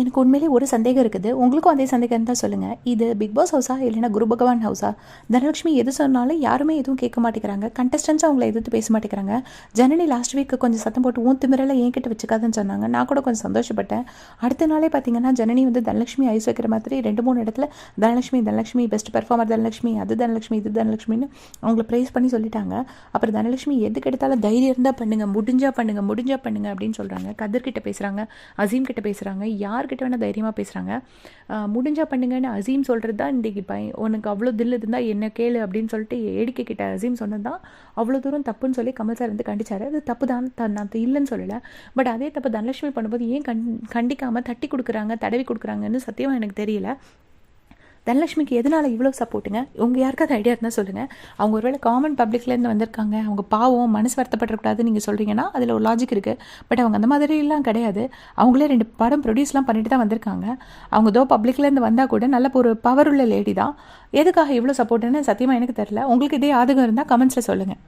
எனக்கு உண்மையிலேயே ஒரு சந்தேகம் இருக்குது. உங்களுக்கும் அதே சந்தேகம் இருந்தால் சொல்லுங்கள். இது பிக் பாஸ் ஹவுஸா இல்லைனா குரு பகவான் ஹவுஸா? தனலட்சுமி எது சொன்னாலும் யாருமே எதுவும் கேட்க மாட்டேங்கிறாங்க. கண்டஸ்டன்ஸும் அவங்கள எதிர்த்து பேச மாட்டேங்கிறாங்க. ஜனனி லாஸ்ட் வீக் கொஞ்சம் சத்தம் போட்டு திமிரெல்லாம் என்கிட்ட வச்சுக்காதுன்னு சொன்னாங்க. நான் கூட கொஞ்சம் சந்தோஷப்பட்டேன். அடுத்த நாளே பார்த்தீங்கன்னா ஜனனி தனலட்சுமி ஐஸ் வைக்கிற மாதிரி 2-3 இடத்துல தனலட்சுமி பெஸ்ட் பெர்ஃபார்மர் தனலட்சுமி, அது தனலட்சுமி, இது தனலட்சுமின்னு அவங்கள ப்ரைஸ் பண்ணி சொல்லிட்டாங்க. அப்புறம் தனலட்சுமி எதுக்கு எடுத்தாலும் தைரியம் இருந்தால் பண்ணுங்கள், முடிஞ்சா பண்ணுங்கள் அப்படின்னு சொல்கிறாங்க. கதிர்கிட்ட பேசுகிறாங்க, அசீம் கிட்ட பேசுகிறாங்க, யார்கிட்ட வேணால் தைரியமாக பேசுகிறாங்க. முடிஞ்சா பண்ணுங்கன்னு அசீம் சொல்கிறது தான் இன்றைக்கி உனக்கு அவ்வளோ தில் இருந்தால் என்ன கேளு அப்படின்னு சொல்லிட்டு ஏடிக்கை கிட்ட அசீம் சொன்னது தான் அவ்வளோ தூரம் தப்புன்னு சொல்லி கமல் சார் கண்டிச்சார். அது தப்பு தான், நான் இல்லைன்னு சொல்லலை. பட் அதே தப்பு தனலட்சுமி பண்ணும்போது ஏன் கண்டிக்காமல் தட்டி கொடுக்குறாங்க, தடவி கொடுக்குறாங்கன்னு சத்தியமாக எனக்கு தெரியல. தனலட்சுமிக்கு எதனால் இவ்வளோ சப்போர்ட்டுங்க? உங்கள் யாருக்காவது ஐடியா இருந்தால் சொல்லுங்கள். அவங்க ஒருவேளை காமன் பப்ளிக்லேருந்து வந்திருக்காங்க, அவங்க பாவம் மனசு வருத்தப்படக்கூடாதுன்னு நீங்கள் சொல்கிறீங்கன்னா அதில் ஒரு லாஜிக் இருக்குது. பட் அவங்க அந்த மாதிரிலாம் கிடையாது. அவங்களே 2 படம் ப்ரொடியூஸ்லாம் பண்ணிட்டு தான் வந்திருக்காங்க. அவங்க பப்ளிக்லேருந்து வந்தால் கூட நல்ல ஒரு பவர் உள்ள லேடி தான். எதுக்காக இவ்வளோ சப்போர்ட்டுன்னு சத்தியமாக எனக்கு தெரியல. உங்களுக்கு இதே ஆதகம் இருந்தால் கமெண்ட்ஸில் சொல்லுங்கள்.